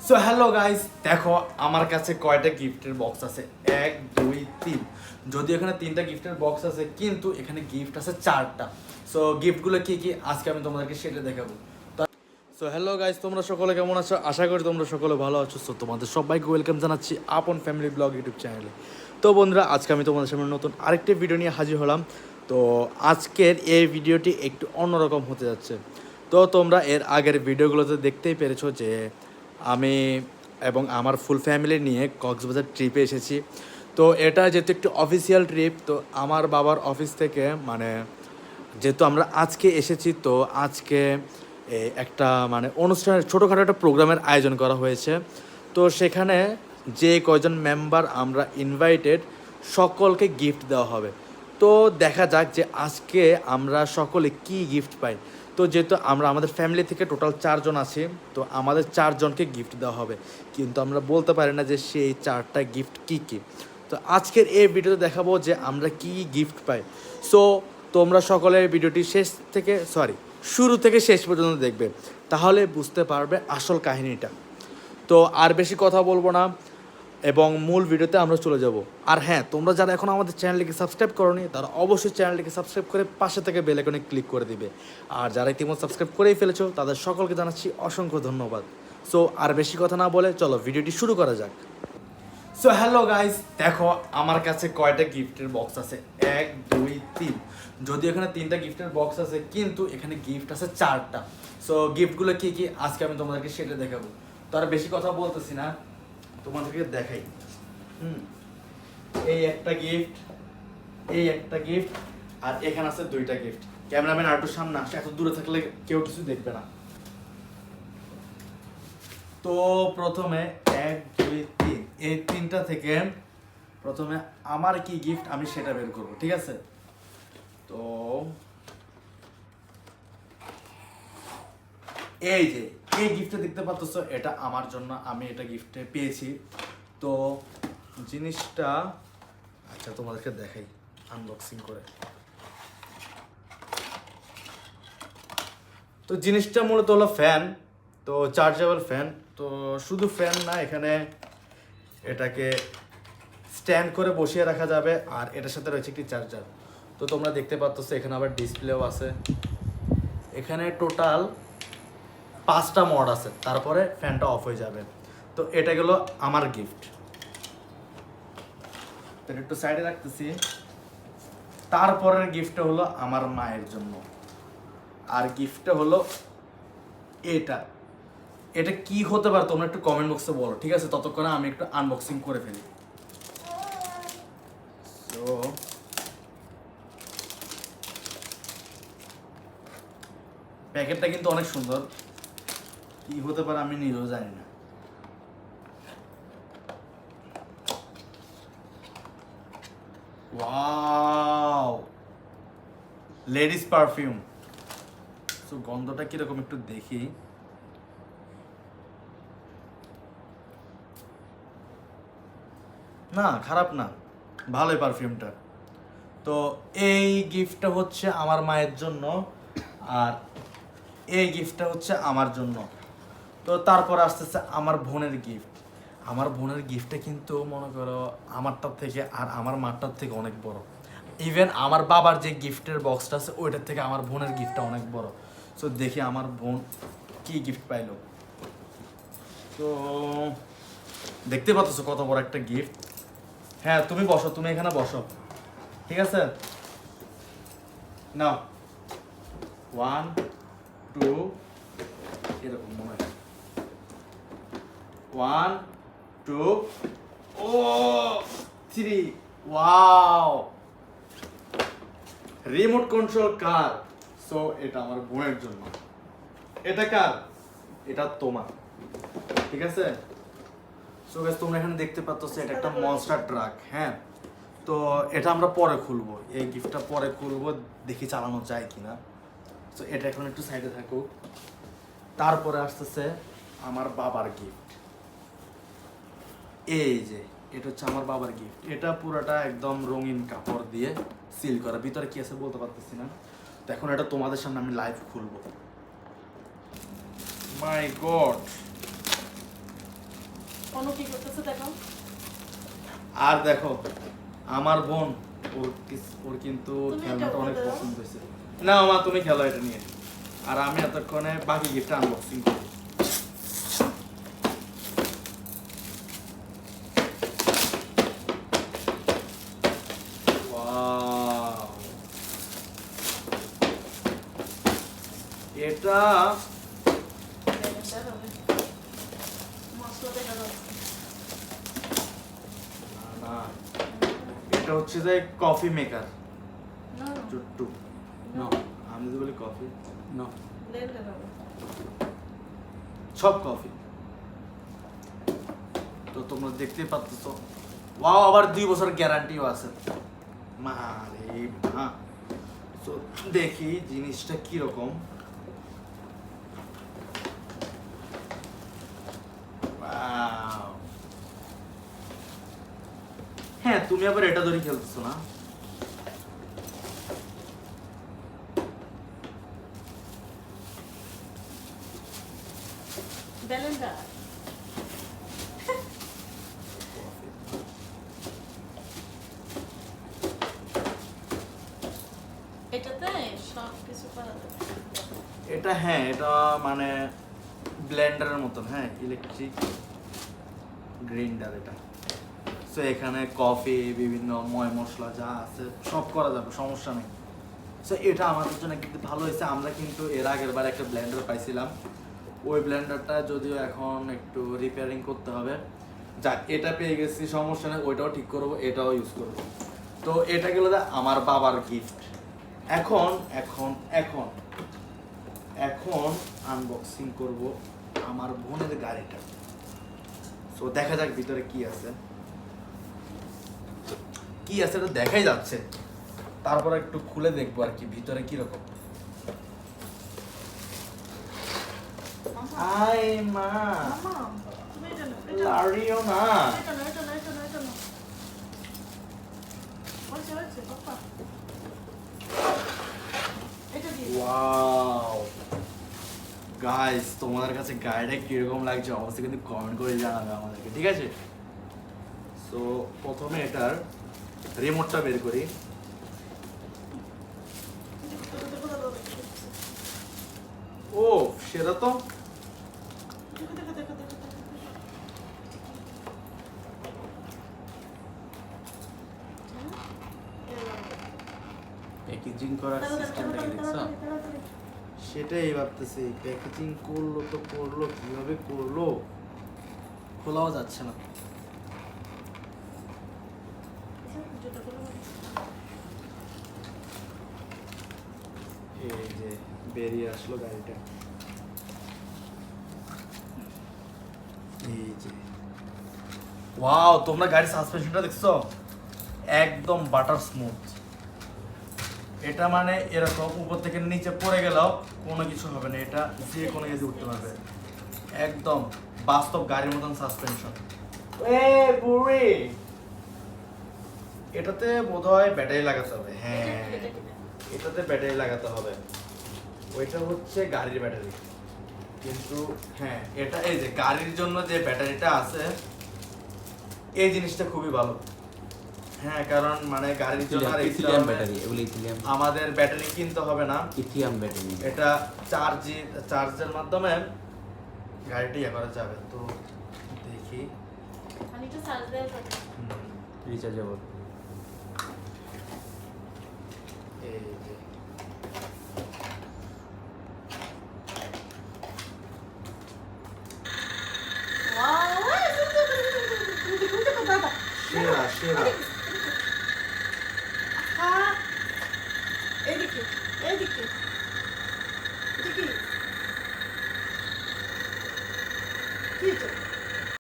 So hello guys, দেখো আমার কাছে কয়টা গিফটের বক্স আছে। 1 2 3। যদি এখানে 3টা গিফটের বক্স আছে, কিন্তু এখানে গিফট আছে 4টা। সো গিফটগুলো কি কি আজকে আমি তোমাদেরকে সেটা দেখাবো। সো হ্যালো গাইস, তোমরা সকলে কেমন আছো? আশা করি তোমরা সকলে ভালো আছো। সো তোমাদের সবাইকে ওয়েলকাম জানাচ্ছি আপন ফ্যামিলি ব্লগ ইউটিউব চ্যানেলে। তো বন্ধুরা, আজকে আমি তোমাদের সামনে নতুন আরেকটি ভিডিও নিয়ে হাজির হলাম। তো আজকের এই ভিডিওটি একটু অন্যরকম হতে যাচ্ছে। তো তোমরা এর আগের ভিডিওগুলোতে দেখতেই পেরেছো যে আমি এবং আমার ফুল ফ্যামিলি নিয়ে কক্সবাজার ট্রিপে এসেছি। তো এটা যেহেতু একটু অফিসিয়াল ট্রিপ, তো আমার বাবার অফিস থেকে যেহেতু আমরা আজকে এসেছি, তো আজকে একটা অনুষ্ঠানের ছোটোখাটো একটা প্রোগ্রামের আয়োজন করা হয়েছে। তো সেখানে যে কয়জন মেম্বার আমরা ইনভাইটেড, সকলকে গিফট দেওয়া হবে। তো দেখা যাক যে আজকে আমরা সকলে কি গিফট পাই। তো যেহেতু আমরা আমাদের ফ্যামিলি থেকে টোটাল 4 জন আছি, তো আমাদের 4 জনকে গিফট দেওয়া হবে, কিন্তু আমরা বলতে পারি না যে সেই 4টা গিফট কী কী। তো আজকের এই ভিডিওতে দেখাবো যে আমরা কি গিফট পাই। সো তোমরা সকলে ভিডিওটি শুরু থেকে শেষ পর্যন্ত দেখবে, তাহলে বুঝতে পারবে আসল কাহিনীটা। তো আর বেশি কথা বলবো না এবং মূল ভিডিওতে আমরা চলে যাব। আর হ্যাঁ, তোমরা যারা এখন আমাদের চ্যানেলটিকে সাবস্ক্রাইব করোনি, তারা অবশ্যই চ্যানেলটিকে সাবস্ক্রাইব করে পাশে থেকে বেল আইকনে ক্লিক করে দিবে। আর যারা ইতিমধ্যে সাবস্ক্রাইব করেই ফেলেছো, তাদের সকলকে জানাচ্ছি অসংখ্য ধন্যবাদ। সো আর বেশি কথা না বলে চলো ভিডিওটি শুরু করা যাক। সো হ্যালো গাইস, দেখো আমার কাছে কয়টা গিফটের বক্স আছে। 1 2 3। যদি এখানে 3টা গিফটের বক্স আছে, কিন্তু এখানে গিফট আছে 4টা। সো গিফটগুলো কি কি আজকে আমি তোমাদেরকে সেটা দেখাবো। তো আর বেশি কথা বলতেছি না, তোমাদেরকে দেখাই। এই একটা গিফট, এই একটা গিফট, আর এখানে আছে 2টা গিফট। ক্যামেরাম্যান আরেকটু সামনে আসে, এত দূরে থাকলে কেউ কিছু দেখবে না। তো প্রথমে 1 2 3, এই 3টা থেকে প্রথমে আমার কি গিফট আমি সেটা বের করব, ঠিক আছে? তো এই যে এই গিফটটা দেখতে পাচ্ছ, এটা আমার জন্য, আমি এটা গিফটে পেয়েছি। তো জিনিসটা আচ্ছা তোমাদেরকে দেখাই আনবক্সিং করে। তো জিনিসটা মূলত হলো ফ্যান, তো চার্জেবল ফ্যান। তো শুধু ফ্যান না, এখানে এটাকে স্ট্যান্ড করে বসিয়ে রাখা যাবে, আর এটার সাথে রয়েছে একটি চার্জার। তো তোমরা দেখতে পাচ্ছ এখানে আবার ডিসপ্লেও আছে। এখানে টোটাল 5টা মোড আছে, তারপরে ফ্যানটা অফ হয়ে যাবে। তো এটা গেল আমার গিফট, একটু সাইডে রাখতেছি। তারপরের গিফটটা হলো আমার মায়ের জন্য, আর গিফটটা হলো এটা। এটা কি হতে পারে তোমরা একটু কমেন্ট বক্সে বলো, ঠিক আছে? ততক্ষণে আমি একটু আনবক্সিং করে ফেলি। তো প্যাকেটটা কিন্তু অনেক সুন্দর, কি হতে পারে আমি নিজেও জানি না। Wow, ladies perfume. তো গন্ধটা কিরকম একটু দেখি। না, খারাপ না, ভালোই পারফিউমটা। তো এই গিফটটা হচ্ছে আমার মায়ের জন্য, আর এই গিফটটা হচ্ছে আমার জন্য। তো তারপর আসতেছে আমার বোনের গিফট। আমার বোনের গিফটটা কিন্তু মনে করো আমারটার থেকে আর আমার মারটার থেকে অনেক বড়। ইভেন আমার বাবার যে গিফটের বক্সটা আছে, ওইটার থেকে আমার বোনের গিফটটা অনেক বড়। সো দেখি আমার বোন কি গিফট পাইলো। তো দেখতে পাচ্ছ কত বড় একটা গিফট। হ্যাঁ, তুমি বসো, তুমি এখানে বসো, ঠিক আছে? নাও, 1 2 এরকম মনে হয়, 1 2 ও 3। Wow, remote control car. So এটা আমার বোনের জন্য। এটা কার? এটা তোমার, ঠিক আছে? সো গাইস, তোমরা এখানে দেখতে পাচ্ছ এটা একটা মনস্টার ট্রাক। হ্যাঁ, তো এটা আমরা পরে খুলবো, এই গিফটটা পরে খুলবো, দেখি চালানো যায় কিনা। সো এটা এখন একটু সাইডে থাকুক। তারপরে আসতেছে আমার বাবার গিফট। এই যে এটা হচ্ছে আমার বাবার গিফট। এটা পুরোটা একদম রঙিন কাপড় দিয়ে সিল করা, ভিতরে কি আছে বলতে পারতেছি না। তো এখন এটা তোমাদের সামনে আমি লাইভ খুলবো। মাই গড, অনু কি করতেছে দেখো। আর দেখো আমার বোন ওর কিন্তু তুমি খেলনাটা এটা অনেক বলো। পছন্দ হয়েছে। না মা তুমি খেলো এটা নিয়ে, আর আমি এতক্ষণে বাকি গিফট আনবক্সিং করি। Wow! এটা মশলা দেখা যাচ্ছে। না, এটা হচ্ছে যে কফি মেকার না চুট্টু। No, আমি যদি বলি কফি, no. ব্লেন্ডার হবে। সব কফি। তো তোমরা দেখতেই পাচ্ছ, ওয়াও, আবার 2 বছর গ্যারান্টিও আছে। মারে মা, তো দেখি জিনিসটা কি রকম। Wow! হ্যাঁ, তুমি আবার এটা ধরে খেলতেছো না? ব্লেন্ডার। এটাতে সব কিছু করা যাবে। এটা হ্যাঁ, এটা মানে ব্লেন্ডারের মতন, হ্যাঁ, ইলেকট্রিক গ্রাইন্ডার এটা। সো এখানে কফি, বিভিন্ন ময় মশলা যা আছে সব করা যাবে, সমস্যা নেই। সো এটা আমাদের জন্য কিন্তু ভালো হয়েছে। আমরা কিন্তু এর আগের বার একটা ব্লেন্ডার পাইছিলাম, ওই ব্লেন্ডারটা যদিও এখন একটু রিপেয়ারিং করতে হবে। যাক, এটা পেয়ে গেছি, সমস্যা নেই, ওইটাও ঠিক করবো, এটাও ইউজ করবো। তো এটা গেল আমার বাবার গিফট। এখন এখন এখন এখন আনবক্সিং করব আমার বোনের গাড়িটা। সো দেখা যাক ভিতরে কি আছে। কি আছে এটা দেখাই যাচ্ছে, তারপর একটু খুলে দেখবো আর কি ভিতরে কি রকম। আই মা, মামা তুমি এটা নাও। লাড়িও না। এটা নাও, এটা নাও, এটা নাও, এটা নাও। হয়েছে, পাপা। এটা দিয়ে দাও। ওয়াও গাইস, তোমাদের কাছে গাড়িটা কিরকম লাগছে অবশ্যই কিন্তু কমেন্ট করে জানাবে আমাদেরকে, ঠিক আছে? সো প্রথমে এটার রিমোটটা বের করি। ও সেটা তো দেখো, দেখো, দেখো, দেখো, দেখো। প্যাকেজিং করার সিস্টেমটা কি দেখছো? সেটাই ভাবতেছি, প্যাকেজিং করলো তো করলো, কিভাবে করলো খোলাও যাচ্ছে না। এই যে বেরিয়ে আসলো গাড়িটা, এই যে ওয়াও, তোমরা গাড়ির সাসপেনশনটা দেখছো? একদম বাটার স্মুথ। এটা মানে এরকম উপর থেকে নিচে পড়ে গেলেও কোনো কিছু হবে না, এটা যে কোনো কিছু উঠতে পারবে। একদম বাস্তব গাড়ির মতন সাসপেনশন। বুড়ি, এটাতে বোধহয় ব্যাটারি লাগাতে হবে। হ্যাঁ, এটাতে ব্যাটারি লাগাতে হবে। ওইটা হচ্ছে গাড়ির ব্যাটারি, কিন্তু হ্যাঁ এটা এই যে গাড়ির জন্য যে ব্যাটারিটা আছে, এই জিনিসটা খুবই ভালো। হ্যাঁ, কারণ মানে গাড়ির জন্য আর ইথিলিয়াম ব্যাটারি, এগুলো ইথিলিয়াম, আমাদের ব্যাটারি কিনতে হবে না, ইথিলিয়াম ব্যাটারি। এটা চার্জের মাধ্যমে গাড়িটি ইয়ে করা যাবে। তো দেখি, পানিটা চার্জ দেওয়া যাবে। রিচার্জেবল। এই যে সেরা সেরা। এদিকে এদিকে এদিকে কি এটা?